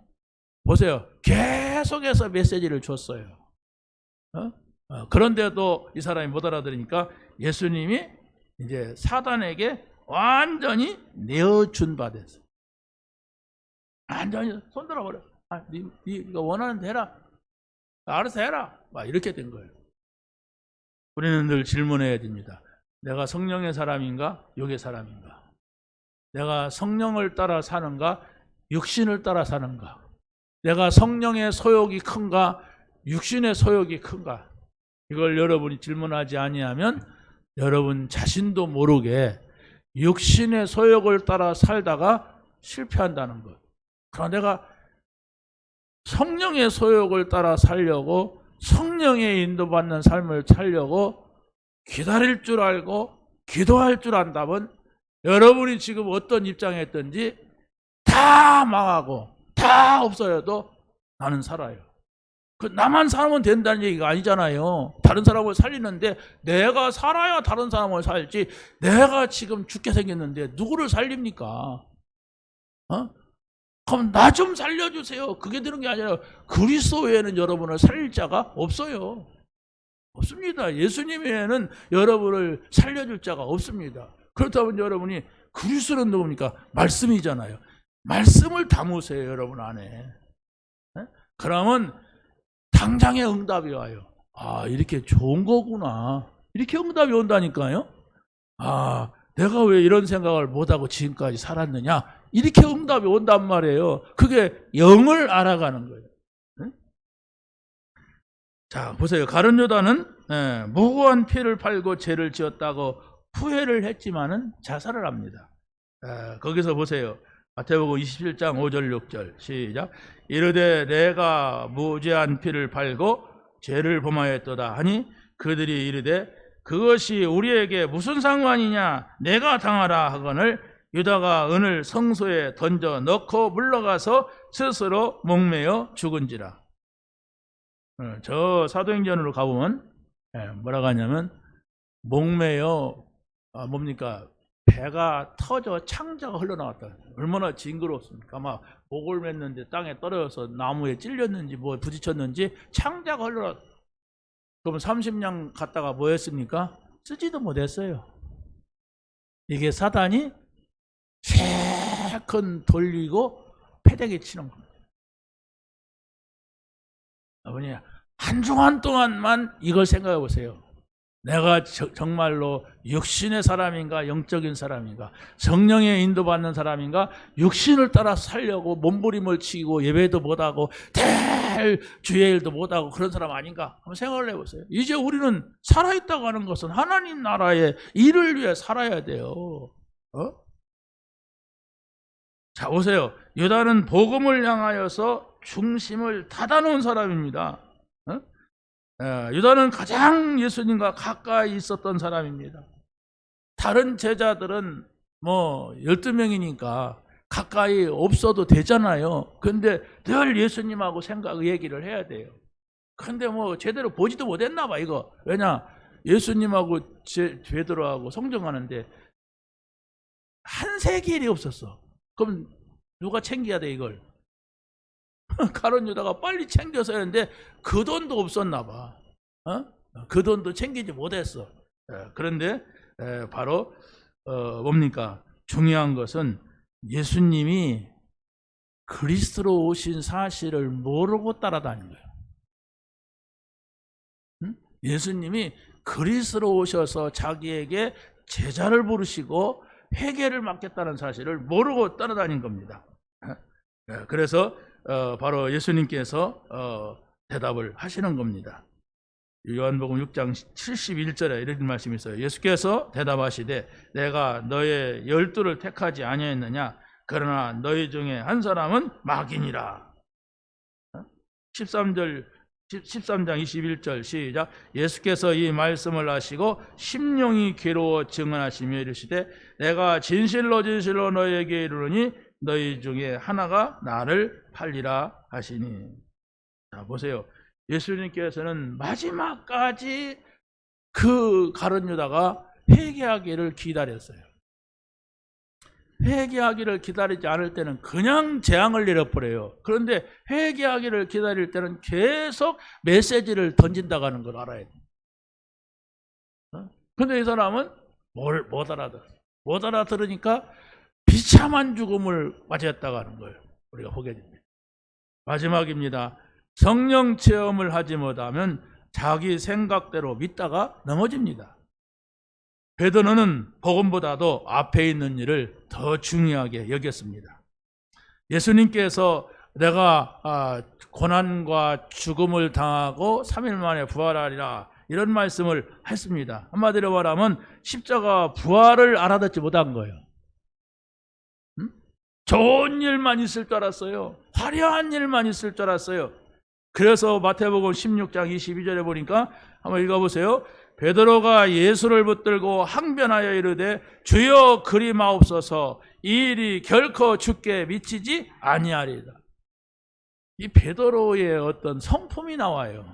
보세요. 계속해서 메시지를 줬어요. 그런데도 이 사람이 못 알아들으니까 예수님이 이제 사단에게 완전히 내어준 바 됐어요. 완전히 손들어버려. 네가 원하는 대로 해라. 알아서 해라. 막 이렇게 된 거예요. 우리는 늘 질문해야 됩니다. 내가 성령의 사람인가? 육의 사람인가? 내가 성령을 따라 사는가? 육신을 따라 사는가? 내가 성령의 소욕이 큰가? 육신의 소욕이 큰가? 이걸 여러분이 질문하지 아니하면 여러분 자신도 모르게 육신의 소욕을 따라 살다가 실패한다는 것. 그러나 내가 성령의 소욕을 따라 살려고, 성령의 인도받는 삶을 살려고 기다릴 줄 알고 기도할 줄 안다면 여러분이 지금 어떤 입장에 있든지 다 망하고 다 없어져도 나는 살아요. 그 나만 살면 된다는 얘기가 아니잖아요. 다른 사람을 살리는데 내가 살아야 다른 사람을 살지, 내가 지금 죽게 생겼는데 누구를 살립니까? 그럼 나 좀 살려주세요. 그게 되는 게 아니라 그리스도 외에는 여러분을 살릴 자가 없어요. 없습니다. 예수님 외에는 여러분을 살려줄 자가 없습니다. 그렇다면 여러분이 그리스도는 누굽니까? 말씀이잖아요. 말씀을 담으세요, 여러분 안에. 그러면 당장의 응답이 와요. 아, 이렇게 좋은 거구나. 이렇게 응답이 온다니까요. 아, 내가 왜 이런 생각을 못하고 지금까지 살았느냐. 이렇게 응답이 온단 말이에요. 그게 영을 알아가는 거예요. 자, 보세요. 가룟 유다는 무고한 피를 팔고 죄를 지었다고 후회를 했지만은 자살을 합니다. 거기서 보세요. 마태복음 27장 5절 6절 시작. 이르되 내가 무죄한 피를 팔고 죄를 범하였도다 하니 그들이 이르되 그것이 우리에게 무슨 상관이냐, 내가 당하라 하거늘 유다가 은을 성소에 던져 넣고 물러가서 스스로 목매어 죽은지라. 저 사도행전으로 가보면 뭐라고 하냐면 목매어 뭡니까? 배가 터져 창자가 흘러나왔다. 얼마나 징그럽습니까? 막 목을 맸는데 땅에 떨어져서 나무에 찔렸는지 뭐 부딪혔는지 창자가 흘러나왔다. 그럼 30년 갔다가 뭐 했습니까? 쓰지도 못했어요. 이게 사단이 쉐큰 돌리고 패대기 치는 겁니다. 아버님, 한 주간 동안만 이걸 생각해 보세요. 내가 정말로 육신의 사람인가 영적인 사람인가, 성령의 인도받는 사람인가, 육신을 따라 살려고 몸부림을 치고 예배도 못하고 될 주의 일도 못하고 그런 사람 아닌가 한번 생각을 해보세요. 이제 우리는 살아있다고 하는 것은 하나님 나라의 일을 위해 살아야 돼요. 자, 보세요. 유다는 복음을 향하여서 중심을 닫아놓은 사람입니다. 유다는 가장 예수님과 가까이 있었던 사람입니다. 다른 제자들은 뭐 12명이니까 가까이 없어도 되잖아요. 그런데 늘 예수님하고 얘기를 해야 돼요. 그런데 뭐 제대로 보지도 못했나 봐, 이거. 왜냐? 예수님하고 베드로하고 성정하는데 한 세길이 없었어. 그럼 누가 챙겨야 돼, 이걸? 가룟 유다가 빨리 챙겨서 했는데 그 돈도 없었나 봐. 그 돈도 챙기지 못했어. 그런데 바로 뭡니까? 중요한 것은 예수님이 그리스도로 오신 사실을 모르고 따라다닌 거예요. 예수님이 그리스도로 오셔서 자기에게 제자를 부르시고 회개를 맡겠다는 사실을 모르고 따라다닌 겁니다. 그래서 바로 예수님께서 대답을 하시는 겁니다. 요한복음 6장 71절에 이런 말씀이 있어요. 예수께서 대답하시되 내가 너의 12를 택하지 아니하였느냐, 그러나 너희 중에 한 사람은 마귀니라. 13장 21절 시작. 예수께서 이 말씀을 하시고 심령이 괴로워 증언하시며 이르시되 내가 진실로 진실로 너희에게 이르노니 너희 중에 하나가 나를 팔리라 하시니. 자, 보세요. 예수님께서는 마지막까지 그 가룟 유다가 회개하기를 기다렸어요. 회개하기를 기다리지 않을 때는 그냥 재앙을 내려버려요. 그런데 회개하기를 기다릴 때는 계속 메시지를 던진다고 하는 걸 알아야 돼요. 그런데 이 사람은 못 알아들었어요. 못 알아들으니까 비참한 죽음을 맞이했다고 하는 걸 우리가 보게 됩니다. 마지막입니다. 성령 체험을 하지 못하면 자기 생각대로 믿다가 넘어집니다. 베드로는 복음보다도 앞에 있는 일을 더 중요하게 여겼습니다. 예수님께서 내가 고난과 죽음을 당하고 3일 만에 부활하리라 이런 말씀을 했습니다. 한마디로 말하면 십자가 부활을 알아듣지 못한 거예요. 좋은 일만 있을 줄 알았어요. 화려한 일만 있을 줄 알았어요. 그래서 마태복음 16장 22절에 보니까 한번 읽어보세요. 베드로가 예수를 붙들고 항변하여 이르되 주여 그리마옵소서, 이 일이 결코 주께 미치지 아니하리라. 이 베드로의 어떤 성품이 나와요.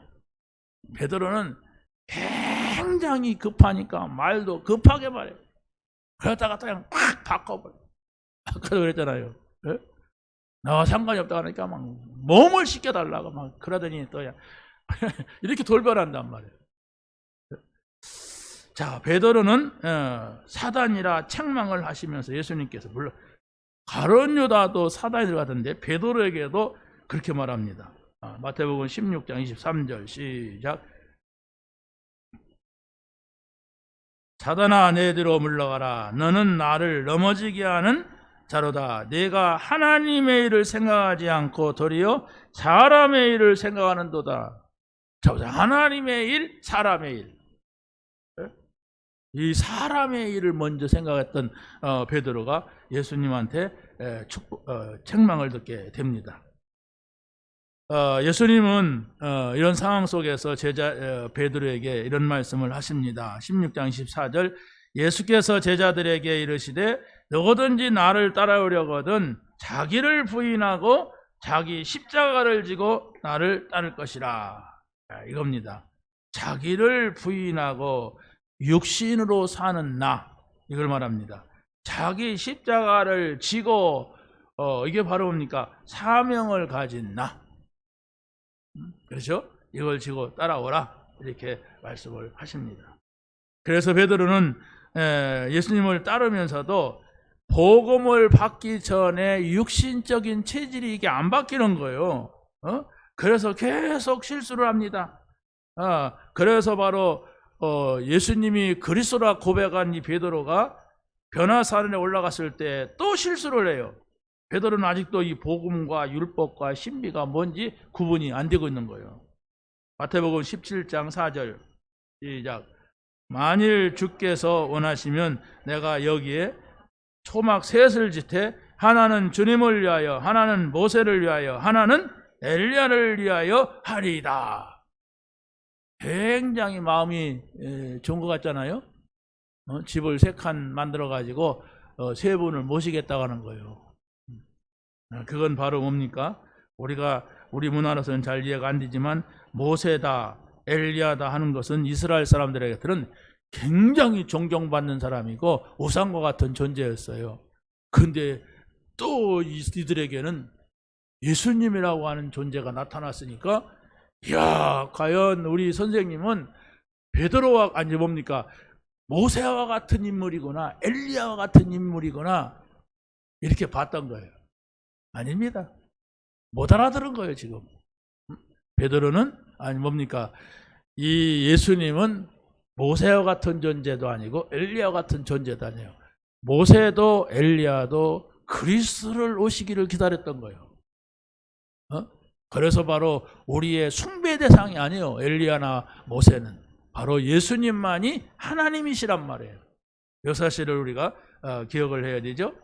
베드로는 굉장히 급하니까 말도 급하게 말해요. 그러다가 그냥 팍 바꿔버려. 아까도 그랬잖아요. 네? 나와 상관이 없다 하니까 막 몸을 씻겨달라고 막 그러더니 또 이렇게 돌변한단 말이에요. 자, 베드로는 사단이라 책망을 하시면서 예수님께서 물론 가룟 유다도 사단이 같은데 베드로에게도 그렇게 말합니다. 마태복음 16장 23절 시작. 사단아 내 뒤로 물러가라. 너는 나를 넘어지게 하는 자로다. 내가 하나님의 일을 생각하지 않고 도리어 사람의 일을 생각하는도다. 자, 하나님의 일, 사람의 일. 이 사람의 일을 먼저 생각했던 베드로가 예수님한테 책망을 듣게 됩니다. 예수님은 이런 상황 속에서 제자 베드로에게 이런 말씀을 하십니다. 16장 14절 예수께서 제자들에게 이르시되 누구든지 나를 따라오려거든 자기를 부인하고 자기 십자가를 지고 나를 따를 것이라. 이겁니다. 자기를 부인하고 육신으로 사는 나, 이걸 말합니다. 자기 십자가를 지고 이게 바로 뭡니까? 사명을 가진 나. 그렇죠? 이걸 지고 따라오라 이렇게 말씀을 하십니다. 그래서 베드로는 예수님을 따르면서도 복음을 받기 전에 육신적인 체질이 이게 안 바뀌는 거예요. 그래서 계속 실수를 합니다. 그래서 바로 예수님이 그리스도라 고백한 이 베드로가 변화산에 올라갔을 때 또 실수를 해요. 베드로는 아직도 이 복음과 율법과 신비가 뭔지 구분이 안 되고 있는 거예요. 마태복음 17장 4절 시작. 만일 주께서 원하시면 내가 여기에 초막 셋을 짓되 하나는 주님을 위하여, 하나는 모세를 위하여, 하나는 엘리야를 위하여 하리이다. 굉장히 마음이 좋은 것 같잖아요. 집을 3칸 만들어 가지고 3분을 모시겠다고 하는 거예요. 그건 바로 뭡니까? 우리 문화로서는 잘 이해가 안 되지만 모세다 엘리야다 하는 것은 이스라엘 사람들에게는 굉장히 존경받는 사람이고 우상과 같은 존재였어요. 그런데 또 이들에게는 예수님이라고 하는 존재가 나타났으니까 이야, 과연 우리 선생님은 베드로와 아니 뭡니까? 모세와 같은 인물이구나, 엘리야와 같은 인물이구나 이렇게 봤던 거예요. 아닙니다. 못 알아들은 거예요 지금. 베드로는 아니 뭡니까? 이 예수님은 모세와 같은 존재도 아니고 엘리야와 같은 존재도 아니에요. 모세도 엘리야도 그리스도를 오시기를 기다렸던 거예요. 그래서 바로 우리의 숭배 대상이 아니에요. 엘리야나 모세는 바로 예수님만이 하나님이시란 말이에요. 이 사실을 우리가 기억을 해야 되죠.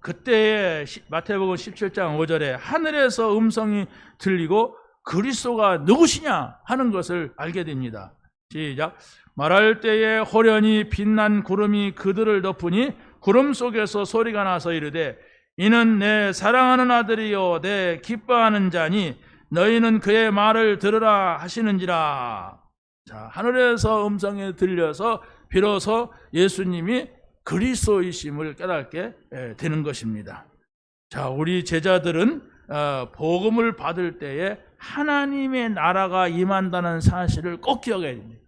그때의 마태복음 17장 5절에 하늘에서 음성이 들리고 그리스도가 누구시냐 하는 것을 알게 됩니다. 시작. 말할 때에 호련히 빛난 구름이 그들을 덮으니 구름 속에서 소리가 나서 이르되 이는 내 사랑하는 아들이요 내 기뻐하는 자니 너희는 그의 말을 들으라 하시는지라. 자, 하늘에서 음성이 들려서 비로소 예수님이 그리스도이심을 깨닫게 되는 것입니다. 자, 우리 제자들은 복음을 받을 때에 하나님의 나라가 임한다는 사실을 꼭 기억해야 됩니다.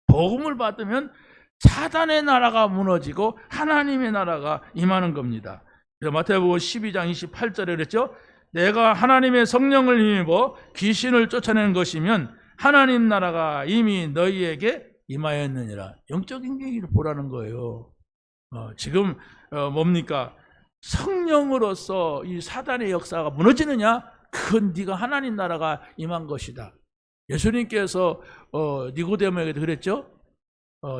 복음을 받으면 사단의 나라가 무너지고 하나님의 나라가 임하는 겁니다. 마태복음 12장 28절에 그랬죠. 내가 하나님의 성령을 힘입어 귀신을 쫓아내는 것이면 하나님 나라가 이미 너희에게 임하였느니라. 영적인 얘기를 보라는 거예요. 지금 뭡니까? 성령으로서 이 사단의 역사가 무너지느냐? 그건 네가 하나님 나라가 임한 것이다. 예수님께서 니고데모에게도 그랬죠.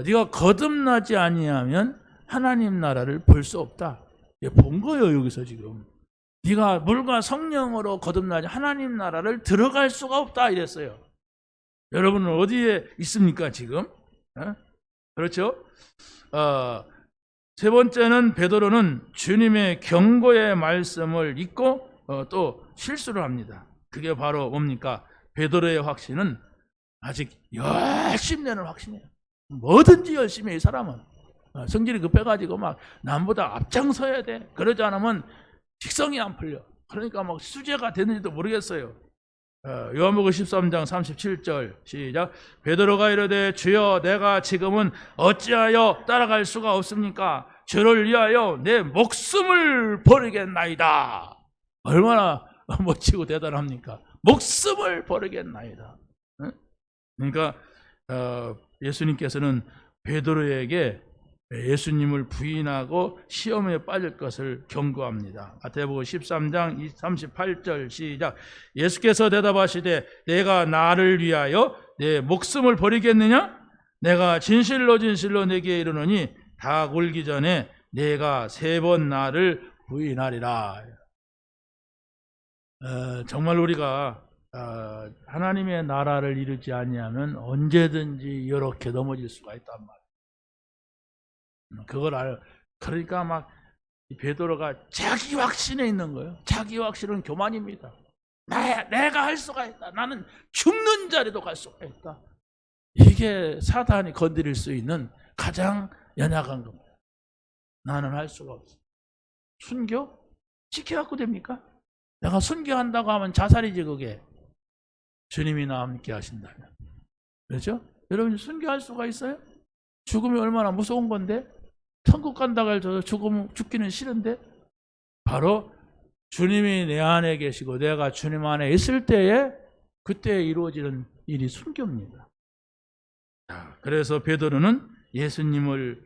네가 거듭나지 아니하면 하나님 나라를 볼 수 없다. 본 거예요. 여기서 지금 네가 물과 성령으로 거듭나지 하나님 나라를 들어갈 수가 없다 이랬어요. 여러분은 어디에 있습니까 지금? 그렇죠? 세 번째는 베드로는 주님의 경고의 말씀을 잊고 또 실수를 합니다. 그게 바로 뭡니까? 베드로의 확신은 아직 열심히 내는 확신이에요. 뭐든지 열심히 해, 이 사람은. 성질이 급해가지고 막 남보다 앞장서야 돼. 그러지 않으면 직성이 안 풀려. 그러니까 막 수제가 되는지도 모르겠어요. 요한복음 13장 37절 시작. 베드로가 이르되 주여 내가 지금은 어찌하여 따라갈 수가 없습니까? 주를 위하여 내 목숨을 버리겠나이다. 얼마나 멋지고 대단합니까? 목숨을 버리겠나이다. 그러니까 예수님께서는 베드로에게 예수님을 부인하고 시험에 빠질 것을 경고합니다. 마태복음 13장 38절 시작. 예수께서 대답하시되 내가 나를 위하여 내 목숨을 버리겠느냐? 내가 진실로 진실로 내게 이르노니 닭 울기 전에 내가 3번 나를 부인하리라. 정말 우리가 하나님의 나라를 이루지 아니하면 언제든지 이렇게 넘어질 수가 있단 말이에요. 그걸 그러니까 막 베드로가 자기 확신에 있는 거예요. 자기 확신은 교만입니다. 내가 할 수가 있다. 나는 죽는 자리도 갈 수가 있다. 이게 사단이 건드릴 수 있는 가장 연약한 겁니다. 나는 할 수가 없어. 순교? 지켜갖고 됩니까? 내가 순교한다고 하면 자살이지 그게. 주님이 나와 함께 하신다면. 그렇죠? 여러분 순교할 수가 있어요? 죽음이 얼마나 무서운 건데? 천국 간다고 해서 죽기는 싫은데? 바로 주님이 내 안에 계시고 내가 주님 안에 있을 때에 그때 이루어지는 일이 순교입니다. 그래서 베드로는 예수님을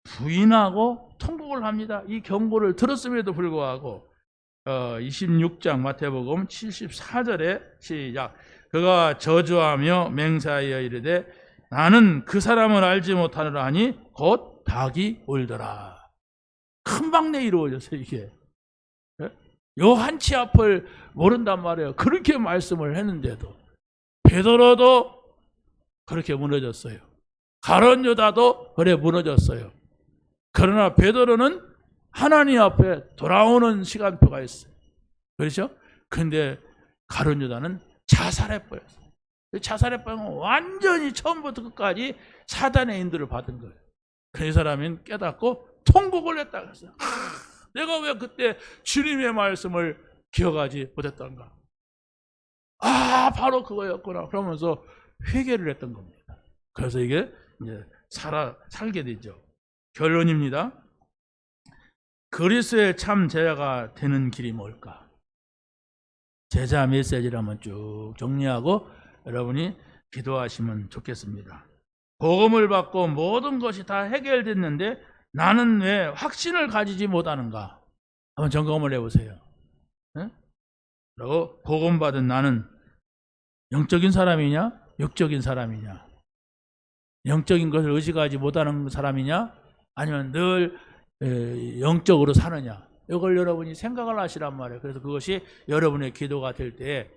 부인하고 통곡을 합니다. 이 경고를 들었음에도 불구하고 26장 마태복음 74절에 시작. 그가 저주하며 맹세하여 이르되 나는 그 사람을 알지 못하노라 하니 곧 닭이 울더라. 금방 이루어졌어요 이게. 요 한치 앞을 모른단 말이에요. 그렇게 말씀을 했는데도 베드로도 그렇게 무너졌어요. 가룟 유다도 그래 무너졌어요. 그러나 베드로는 하나님 앞에 돌아오는 시간표가 있어요. 그렇죠? 근데 가룟 유다는 자살해버렸어요. 자살해버리면 완전히 처음부터 끝까지 사단의 인도를 받은 거예요. 그 사람은 깨닫고 통곡을 했다고 했어요. 내가 왜 그때 주님의 말씀을 기억하지 못했던가? 바로 그거였구나. 그러면서 회개를 했던 겁니다. 그래서 이게 이제 살게 되죠. 결론입니다. 그리스도의 참 제자가 되는 길이 뭘까? 제자 메시지를 한번 쭉 정리하고 여러분이 기도하시면 좋겠습니다. 복음을 받고 모든 것이 다 해결됐는데 나는 왜 확신을 가지지 못하는가? 한번 점검을 해보세요. 그리고 복음 받은 나는 영적인 사람이냐? 육적인 사람이냐? 영적인 것을 의식하지 못하는 사람이냐? 아니면 늘 영적으로 사느냐? 이걸 여러분이 생각을 하시란 말이에요. 그래서 그것이 여러분의 기도가 될 때에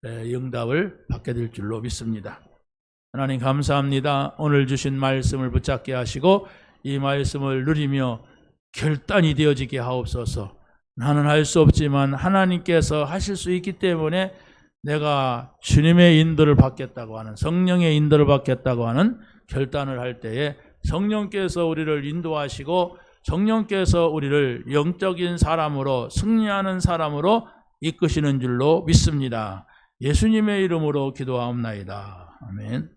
응답을 받게 될 줄로 믿습니다. 하나님 감사합니다. 오늘 주신 말씀을 붙잡게 하시고 이 말씀을 누리며 결단이 되어지게 하옵소서. 나는 할 수 없지만 하나님께서 하실 수 있기 때문에 내가 주님의 인도를 받겠다고 하는, 성령의 인도를 받겠다고 하는 결단을 할 때에 성령께서 우리를 인도하시고 성령께서 우리를 영적인 사람으로, 승리하는 사람으로 이끄시는 줄로 믿습니다. 예수님의 이름으로 기도하옵나이다. 아멘.